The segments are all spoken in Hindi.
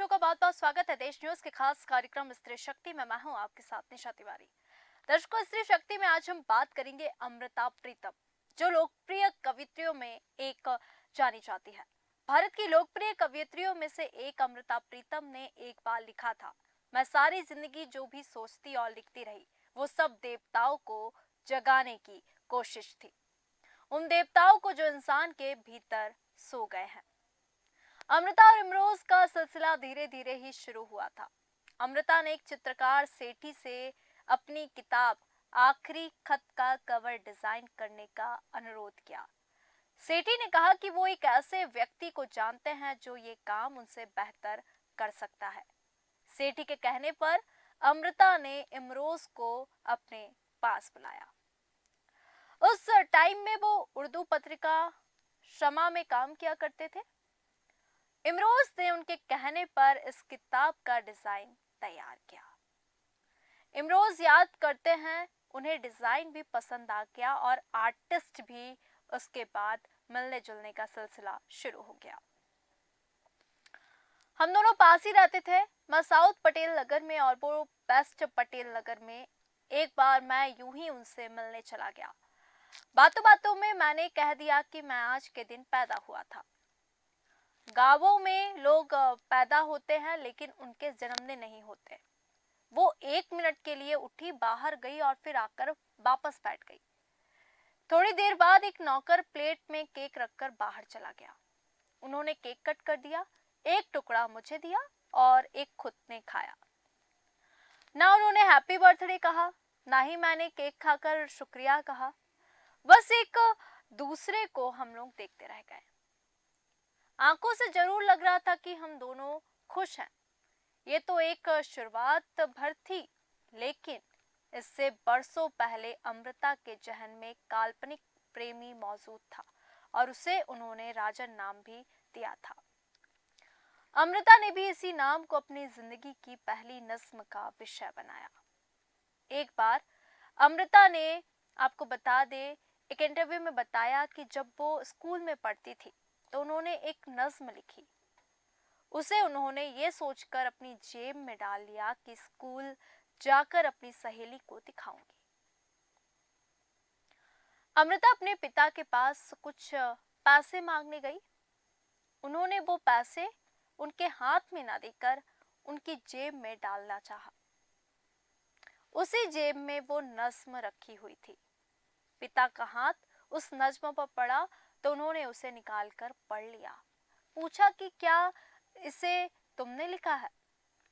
लोगों का बहुत बहुत स्वागत है देश न्यूज के खास कार्यक्रम स्त्री शक्ति में। मैं हूं आपके साथ निशा तिवारी। दर्शकों, स्त्री शक्ति में आज हम बात करेंगे अमृता प्रीतम, जो लोकप्रिय कवित्रियों में एक जानी जाती है। भारत की लोकप्रिय कवियत्रियों में से एक अमृता प्रीतम ने एक बार लिखा था, मैं सारी जिंदगी जो भी सोचती और लिखती रही वो सब देवताओं को जगाने की कोशिश थी, उन देवताओं को जो इंसान के भीतर सो गए हैं। अमृता और इमरोज का सिलसिला धीरे धीरे ही शुरू हुआ था। अमृता ने एक चित्रकार सेठी से अपनी किताब आखिरी खत का कवर डिजाइन करने का अनुरोध किया। सेठी ने कहा कि वो एक ऐसे व्यक्ति को जानते हैं जो ये काम उनसे बेहतर कर सकता है। सेठी के कहने पर अमृता ने इमरोज को अपने पास बुलाया। उस टाइम में वो उर्दू पत्रिका शमा में काम किया करते थे। इमरोज ने उनके कहने पर इस किताब का डिजाइन तैयार किया। इमरोज याद करते हैं, उन्हें डिजाइन भी पसंद आ गया और आर्टिस्ट भी उसके बाद मिलने जुलने का सिलसिला शुरू हो गया। हम दोनों पास ही रहते थे, मैं साउथ पटेल नगर में और वो वेस्ट पटेल नगर में। एक बार मैं यूं ही उनसे मिलने चला गया। बातों बातों में मैंने कह दिया कि मैं आज के दिन पैदा हुआ था। गांवों में लोग पैदा होते हैं लेकिन उनके जन्मदिन नहीं होते। वो 1 मिनट के लिए उठी, बाहर गई और फिर आकर वापस बैठ गई। थोड़ी देर बाद एक नौकर प्लेट में केक रखकर बाहर चला गया। उन्होंने केक कट कर दिया, एक टुकड़ा मुझे दिया और एक खुद ने खाया। ना उन्होंने हैप्पी बर्थडे कहा, ना ही मैंने केक खाकर शुक्रिया कहा। बस एक दूसरे को हम लोग देखते रह गए। आंखों से जरूर लग रहा था कि हम दोनों खुश हैं। ये तो एक शुरुआत भर थी, लेकिन इससे बरसों पहले अमृता के जहन में काल्पनिक प्रेमी मौजूद था और उसे उन्होंने राजन नाम भी दिया था। अमृता ने भी इसी नाम को अपनी जिंदगी की पहली नज्म का विषय बनाया। एक बार अमृता ने, आपको बता दे, एक इंटरव्यू में बताया कि जब वो स्कूल में पढ़ती थी तो उन्होंने एक नज्म लिखी। उसे उन्होंने ये सोचकर अपनी जेब में डाल लिया कि स्कूल जाकर अपनी सहेली को दिखाऊंगी। अमृता अपने पिता के पास कुछ पैसे मांगने गई। उन्होंने वो पैसे उनके हाथ में ना देकर उनकी जेब में डालना चाहा। उसी जेब में वो नज्म रखी हुई थी। पिता का हाथ उस नज्म पर पड़ा तो उन्होंने उसे निकालकर पढ़ लिया। पूछा कि क्या इसे तुमने लिखा है?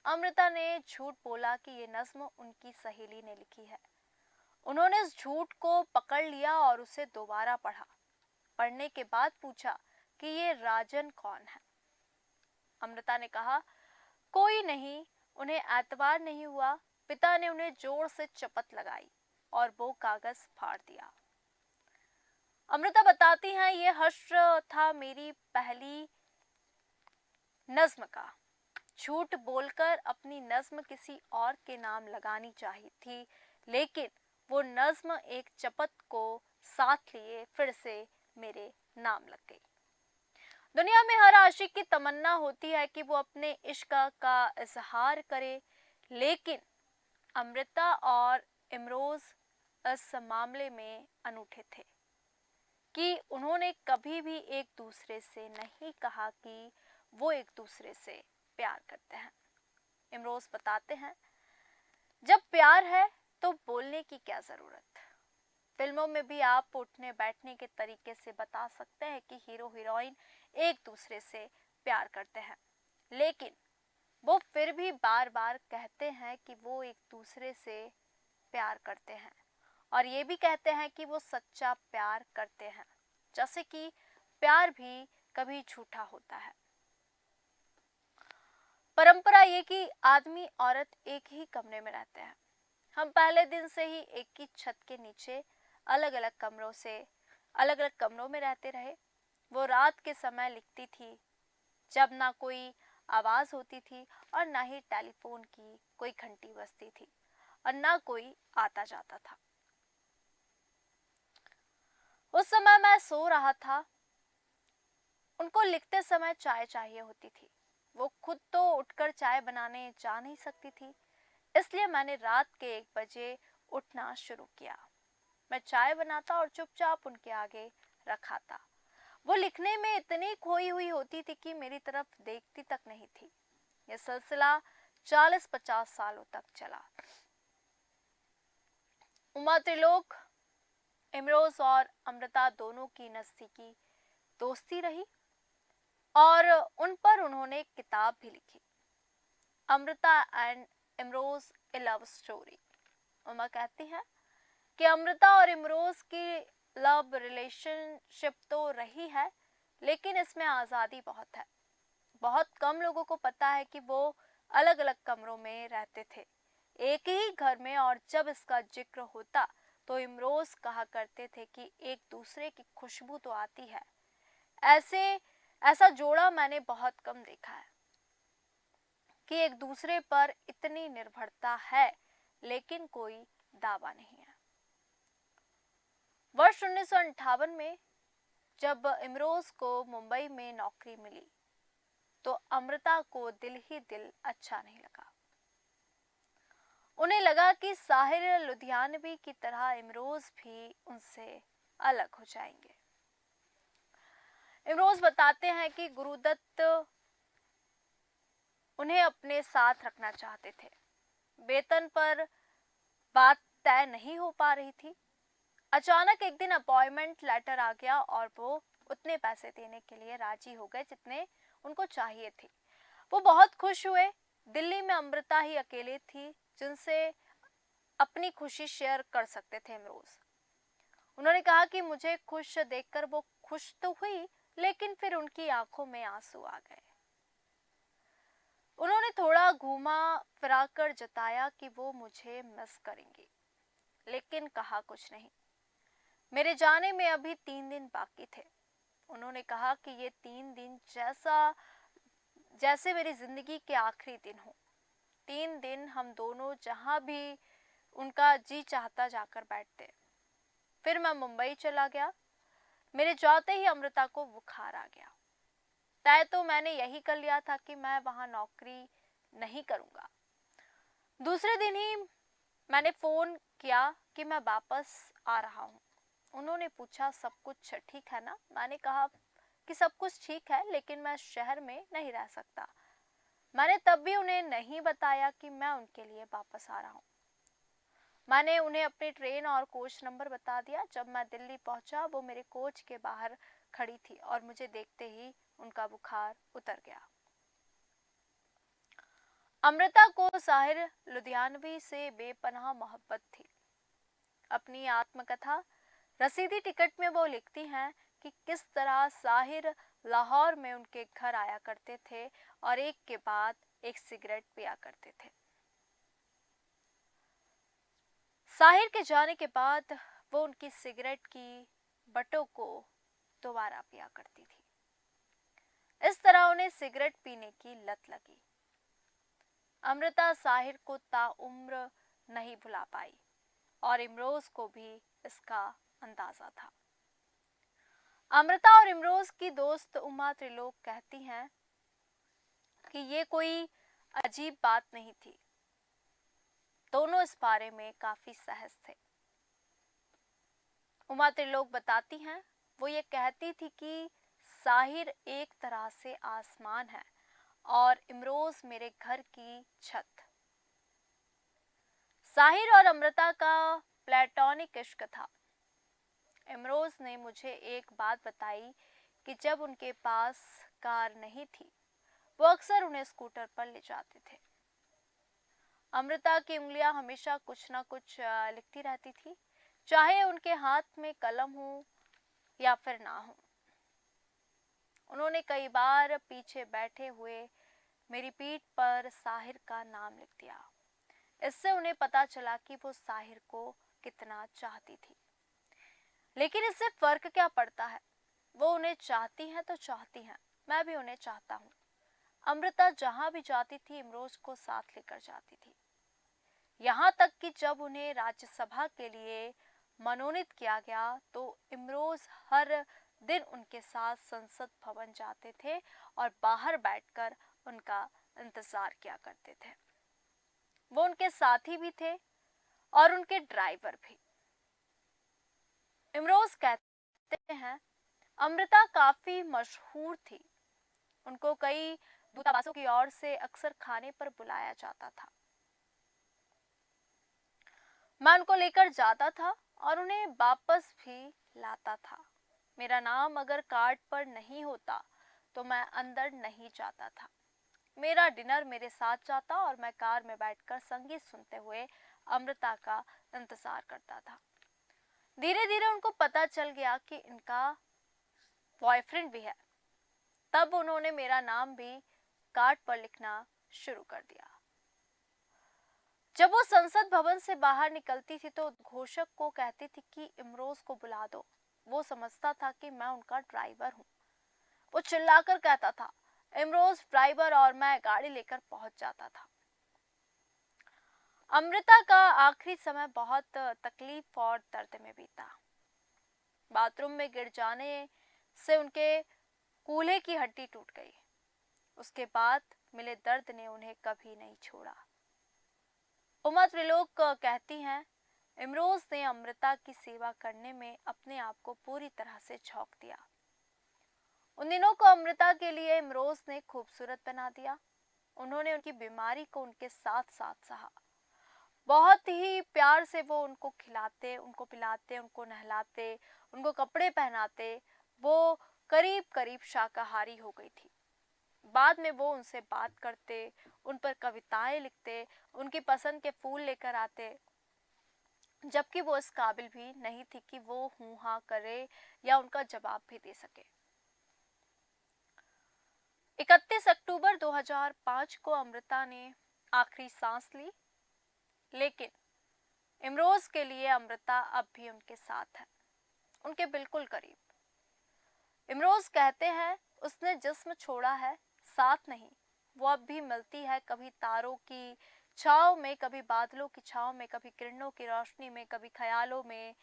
अमृता ने झूठ बोला कि ये नज्म उनकी सहेली ने लिखी है। उन्होंने इस झूठ को पकड़ लिया और उसे दोबारा पढ़ा। पढ़ने के बाद पूछा कि ये राजन कौन है? अमृता ने कहा, कोई नहीं। उन्हें एतबार नहीं हुआ। पिता ने उन्हें जोर से चपत लगाई और वो कागज फाड़ दिया। अमृता बताती हैं, ये हश्र था मेरी पहली नज्म का। झूठ बोलकर अपनी नज्म किसी और के नाम लगानी चाहिए थी, लेकिन वो नज्म एक चपत को साथ लिए फिर से मेरे नाम लग गई। दुनिया में हर आशिक की तमन्ना होती है कि वो अपने इश्क का इजहार करे, लेकिन अमृता और इमरोज इस मामले में अनूठे थे कि उन्होंने कभी भी एक दूसरे से नहीं कहा कि वो एक दूसरे से प्यार करते हैं। इमरोज बताते हैं, जब प्यार है तो बोलने की क्या जरूरत। फिल्मों में भी आप उठने बैठने के तरीके से बता सकते हैं कि हीरो हीरोइन एक दूसरे से प्यार करते हैं, लेकिन वो फिर भी बार बार कहते हैं कि वो एक दूसरे से प्यार करते हैं और ये भी कहते हैं कि वो सच्चा प्यार करते हैं, जैसे कि प्यार भी कभी झूठा होता है। परंपरा ये कि आदमी औरत एक ही कमरे में रहते हैं। हम पहले दिन से ही एक ही छत के नीचे अलग अलग कमरों में रहते रहे। वो रात के समय लिखती थी, जब ना कोई आवाज होती थी और ना ही टेलीफोन की कोई घंटी बजती थी और ना कोई आता जाता था। उस समय मैं सो रहा था। उनको लिखते समय चाय चाहिए होती थी। वो खुद तो उठकर चाय बनाने जा नहीं सकती थी, इसलिए मैंने रात के 1 बजे उठना शुरू किया। मैं चाय बनाता और चुपचाप उनके आगे रखा था। वो लिखने में इतनी खोई हुई होती थी कि मेरी तरफ देखती तक नहीं थी। यह सिलसिला 40-50 सालों तक चला। उमा त्रिलोक, इमरोज और अमृता दोनों की नजदीकी दोस्ती रही और उन पर उन्होंने एक किताब भी लिखी, Amrita and Imroz A love story. Uma कहती हैं कि अमृता और इमरोज की लव रिलेशनशिप तो रही है, लेकिन इसमें आज़ादी बहुत है। बहुत कम लोगों को पता है कि वो अलग अलग कमरों में रहते थे, एक ही घर में, और जब इसका जिक्र होता तो इमरोज कहा करते थे कि एक दूसरे की खुशबू तो आती है। ऐसा जोड़ा मैंने बहुत कम देखा है कि एक दूसरे पर इतनी निर्भरता है, लेकिन कोई दावा नहीं है। वर्ष 1958 में जब इमरोज को मुंबई में नौकरी मिली तो अमृता को दिल ही दिल अच्छा नहीं लगा। उन्हें लगा कि साहिर लुधियानवी की तरह इमरोज भी उनसे अलग हो जाएंगे। इमरोज बताते हैं कि गुरुदत्त उन्हें अपने साथ रखना चाहते थे। वेतन पर बात तय नहीं हो पा रही थी। अचानक एक दिन अपॉइंटमेंट लेटर आ गया और वो उतने पैसे देने के लिए राजी हो गए जितने उनको चाहिए थे। वो बहुत खुश हुए। दिल्ली में अमृता ही अकेले थी जिनसे अपनी खुशी शेयर कर सकते थे इमरोज। उन्होंने कहा कि मुझे खुश देखकर वो खुश तो हुई, लेकिन फिर उनकी आंखों में आंसू आ गए। उन्होंने थोड़ा घूमा फिरा कर जताया कि वो मुझे मिस करेंगी, लेकिन कहा कुछ नहीं। मेरे जाने में अभी 3 दिन बाकी थे। उन्होंने कहा कि ये 3 दिन जैसे मेरी जिंदगी के आखिरी दिन हो। 3 दिन हम दोनों जहां भी उनका जी चाहता जाकर बैठते। फिर मैं मुंबई चला गया। मेरे जाते ही अमृता को बुखार आ गया। तय तो मैंने यही कर लिया था कि मैं वहां नौकरी नहीं करूंगा। दूसरे दिन ही मैंने फोन किया कि मैं वापस आ रहा हूं। उन्होंने पूछा सब कुछ ठीक है ना? मैंने कहा कि सब कुछ ठीक है, लेकिन मैं शहर में नहीं रह सकता। मैंने तब भी उन्हें नहीं बताया कि मैं उनके लिए वापस आ रहा हूँ। मैंने उन्हें अपनी ट्रेन और कोच नंबर बता दिया। जब मैं दिल्ली पहुंचा वो मेरे कोच के बाहर खड़ी थी और मुझे देखते ही उनका बुखार उतर गया। अमृता को साहिर लुधियानवी से बेपनाह मोहब्बत थी। अपनी आत्मकथा रसीदी टिकट में वो लिखती हैं कि किस तरह साहिर लाहौर में उनके घर आया करते थे और एक के बाद एक सिगरेट पिया करते थे। साहिर के जाने के बाद वो उनकी सिगरेट की बटों को दोबारा पिया करती थी। इस तरह उन्हें सिगरेट पीने की लत लगी। अमृता साहिर को ताउम्र नहीं भुला पाई और इमरोज को भी इसका अंदाजा था। अमृता और इमरोज की दोस्त उमा त्रिलोक कहती हैं कि ये कोई अजीब बात नहीं थी। दोनों इस बारे में काफी सहज थे। उमा त्रिलोक बताती हैं, वो ये कहती थी कि साहिर एक तरह से आसमान है और इमरोज मेरे घर की छत। साहिर और अमृता का प्लेटोनिक इश्क था। इमरोज ने मुझे एक बात बताई कि जब उनके पास कार नहीं थी वो अक्सर उन्हें स्कूटर पर ले जाते थे। अमृता की उंगलियां हमेशा कुछ ना कुछ लिखती रहती थी, चाहे उनके हाथ में कलम हो या फिर ना हो। उन्होंने कई बार पीछे बैठे हुए मेरी पीठ पर साहिर का नाम लिख दिया। इससे उन्हें पता चला कि वो साहिर को कितना चाहती थी। लेकिन इससे फर्क क्या पड़ता है? वो उन्हें चाहती हैं तो चाहती हैं, मैं भी उन्हें चाहता हूँ। अमृता जहां भी जाती थी इमरोज को साथ लेकर जाती थी। यहाँ तक कि जब उन्हें राज्यसभा के लिए मनोनीत किया गया तो इमरोज हर दिन उनके साथ संसद भवन जाते थे और बाहर बैठकर उनका इंतजार किया करते थे। वो उनके साथी भी थे और उनके ड्राइवर भी। इमरोज कहते हैं अमृता काफी मशहूर थी। उनको कई दूतावासों की ओर से अक्सर खाने पर बुलाया जाता था। मैं उनको लेकर जाता था और उन्हें वापस भी लाता था। मेरा नाम अगर कार्ड पर नहीं होता तो मैं अंदर नहीं जाता था। मेरा डिनर मेरे साथ जाता और मैं कार में बैठकर संगीत सुनते हुए अमृता का इंतजार करता था। धीरे धीरे उनको पता चल गया कि इनका बॉयफ्रेंड भी है। तब उन्होंने मेरा नाम भी कार्ड पर लिखना शुरू कर दिया। जब वो संसद भवन से बाहर निकलती थी तो उद्घोषक को कहती थी कि इमरोज को बुला दो। वो समझता था कि मैं उनका ड्राइवर हूँ। वो चिल्लाकर कहता था इमरोज ड्राइवर, और मैं गाड़ी लेकर पहुंच जाता था। अमृता का आखिरी समय बहुत तकलीफ और दर्द में बीता। बाथरूम में गिर जाने से उनके कूल्हे की हड्डी टूट गई। उसके बाद मिले दर्द ने उन्हें कभी नहीं छोड़ा। उमा त्रिलोक कहती हैं इमरोज ने अमृता की सेवा करने में अपने आप को पूरी तरह से झोंक दिया। उन दिनों को अमृता के लिए इमरोज ने खूबसूरत बना दिया। उन्होंने उनकी बीमारी को उनके साथ साथ सहा। बहुत ही प्यार से वो उनको खिलाते, उनको पिलाते, उनको नहलाते, उनको कपड़े पहनाते। वो करीब करीब शाकाहारी हो गई थी। बाद में वो उनसे बात करते, उन पर कविताएं लिखते, उनकी पसंद के फूल लेकर आते, जबकि वो इस काबिल भी नहीं थी कि वो हूं हां करे या उनका जवाब भी दे सके। 31 अक्टूबर 2005 को अमृता ने आखिरी सांस ली, लेकिन इमरोज के लिए अमृता अब भी उनके साथ है, उनके बिल्कुल करीब। इमरोज कहते हैं उसने जिस्म छोड़ा है, साथ नहीं। वो अब भी मिलती है, कभी तारों की छांव में, कभी बादलों की छांव में, कभी किरणों की रोशनी में, कभी ख्यालों में,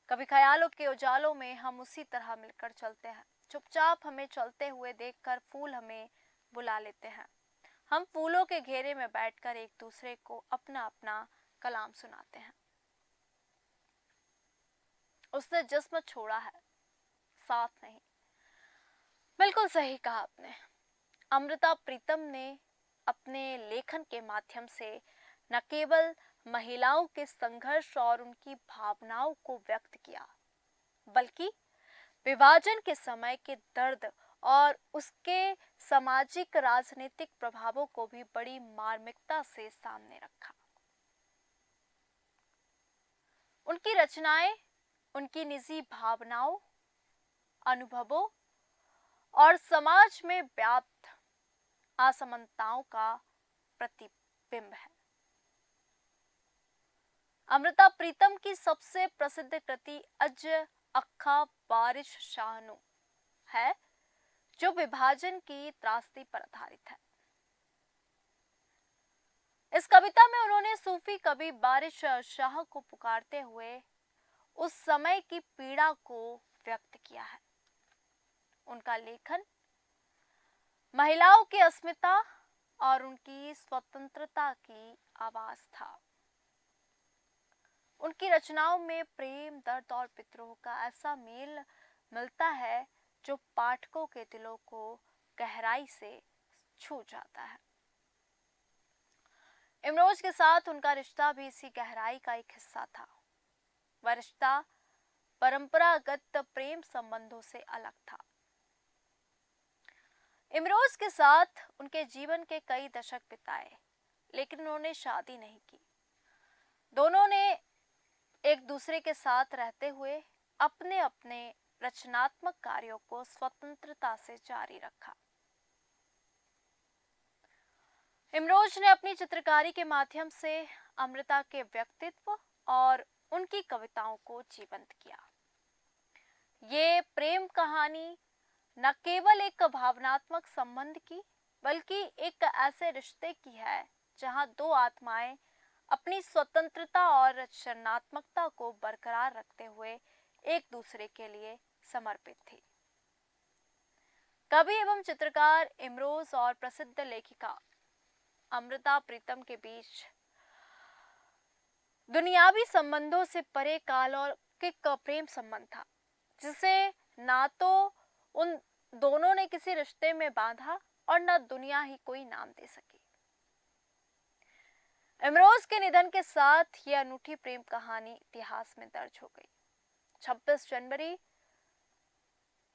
कभी ख्यालों के उजालों में। हम उसी तरह मिलकर चलते हैं। चुपचाप हमें चलते हुए देखकर फूल हमें बुला लेते हैं। हम फूलों के घेरे में बैठकर एक दूसरे को अपना अपना कलाम सुनाते हैं। उसने जिस्म छोड़ा है, साथ नहीं। बिल्कुल सही कहा आपने। अमृता प्रीतम ने अपने लेखन के माध्यम से न केवल महिलाओं के संघर्ष और उनकी भावनाओं को व्यक्त किया, बल्कि विभाजन के समय के दर्द और उसके सामाजिक राजनीतिक प्रभावों को भी बड़ी मार्मिकता से सामने रखा। उनकी रचनाएं उनकी निजी भावनाओं, अनुभवों और समाज में व्याप्त असमानताओं का प्रतिबिंब है। अमृता प्रीतम की सबसे प्रसिद्ध कृति अज अखा बारिश शाहनु है, जो विभाजन की त्रासदी पर आधारित है। इस कविता में उन्होंने सूफी कवि बारिश शाह को पुकारते हुए उस समय की पीड़ा को व्यक्त किया है। उनका लेखन महिलाओं की अस्मिता और उनकी स्वतंत्रता की आवाज था। उनकी रचनाओं में प्रेम, दर्द और विद्रोह का ऐसा मेल मिलता है जो पाठकों के दिलों को गहराई से छू जाता है। इमरोज के साथ उनका रिश्ता भी इसी गहराई का एक हिस्सा था। वह रिश्ता परंपरागत प्रेम संबंधों से अलग था। इमरोज के साथ उनके जीवन के कई दशक बिताए, लेकिन उन्होंने शादी नहीं की। दोनों ने एक दूसरे के साथ रहते हुए अपने अपने रचनात्मक कार्यों को स्वतंत्रता से जारी रखा। इमरोज ने अपनी चित्रकारी के माध्यम से अमृता के व्यक्तित्व और उनकी कविताओं को जीवंत किया। ये प्रेम कहानी न केवल एक भावनात्मक संबंध की, बल्कि एक ऐसे रिश्ते की है जहां दो आत्माएं अपनी स्वतंत्रता और रचनात्मकता को बरकरार रखते हुए एक दूसरे के लिए समर्पित थी। कवि एवं चित्रकार इमरोज और प्रसिद्ध लेखिका अमृता प्रीतम के बीच दुनियावी संबंधों से परे कालौकिक प्रेम संबंध था, जिसे ना तो उन दोनों ने किसी रिश्ते में बांधा और न दुनिया ही कोई नाम दे सकी। इमरोज के निधन के साथ यह अनूठी प्रेम कहानी इतिहास में दर्ज हो गई। 26 जनवरी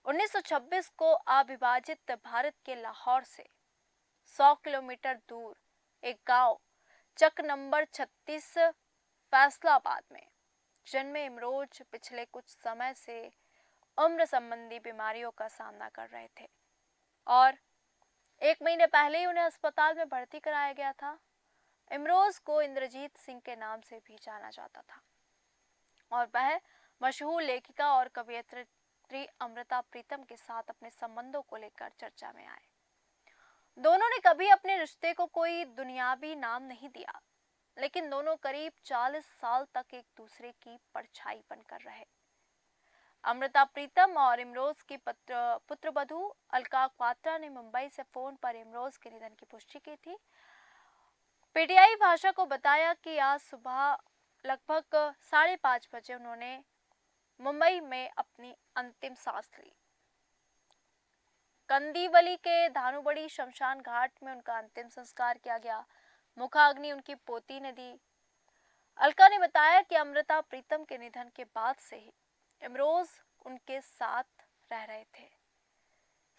1926 को अविभाजित भारत के लाहौर से 100 किलोमीटर दूर एक गांव चक नंबर 36 फैसलाबाद में जन्मे इमरोज पिछले कुछ समय से उम्र संबंधी बीमारियों का सामना कर रहे थे और 1 महीने पहले ही उन्हें अस्पताल में भर्ती कराया गया था। इमरोज को इंद्रजीत सिंह के नाम से भी जाना जाता था और वह मशहूर लेखिका और कवयित्री अमृता प्रीतम के साथ अपने संबंधों को लेकर चर्चा में आए। दोनों ने कभी अपने रिश्ते को कोई दुनियावी नाम नहीं दिया, लेकिन दोनों करीब 40 साल तक एक दूसरे की परछाई बनकर रहे। अमृता प्रीतम और इमरोज की पुत्रवधू अलका क्वात्रा ने मुंबई से फोन पर इमरोज के निधन की पुष्टि की थी। पीटीआई भाषा को बताया कि आज सुबह लगभग 5:30 बजे उन्होंने मुंबई में अपनी अंतिम सांस ली। कंदीवली के धानुबड़ी शमशान घाट में उनका अंतिम संस्कार किया गया। मुखाग्नि उनकी पोती ने दी। अलका ने बताया कि अमृता प्रीतम के निधन के बाद से ही इमरोज उनके साथ रह रहे थे।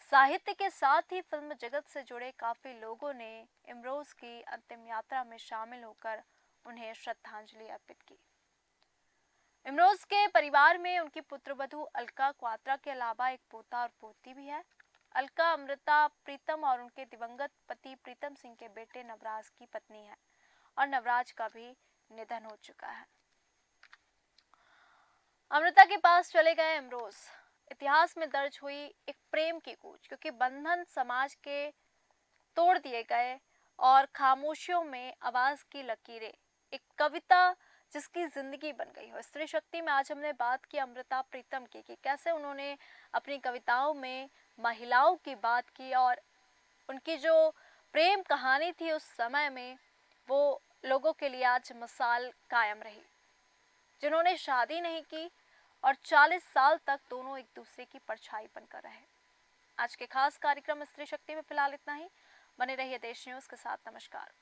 साहित्य के साथ ही फिल्म जगत से जुड़े काफी लोगों ने इमरोज की अंतिम यात्रा में शामिल होकर उन्हें श्रद्धांजलि अर्पित की। इमरोज के परिवार में उनकी पुत्रवधू अलका क्वात्रा के अलावा एक पोता और पोती भी है। अलका अमृता प्रीतम और उनके दिवंगत पति प्रीतम सिंह के बेटे नवराज की पत्नी है और नवराज का भी निधन हो चुका है। अमृता के पास चले गए इमरोज। इतिहास में दर्ज हुई एक प्रेम की गूंज, क्योंकि बंधन समाज के तोड़ दिए गए और खामोशियों में आवाज की लकीरें, एक कविता जिसकी जिंदगी बन गई हो। स्त्री शक्ति में आज हमने बात की अमृता प्रीतम की कि कैसे उन्होंने अपनी कविताओं में महिलाओं की बात की और उनकी जो प्रेम कहानी थी उस समय में वो लोगों के लिए आज मिसाल कायम रही, जिन्होंने शादी नहीं की और 40 साल तक दोनों एक दूसरे की परछाई बनकर रहे। आज के खास कार्यक्रम स्त्री शक्ति में फिलहाल इतना ही। बने रहिए देश न्यूज के साथ। नमस्कार।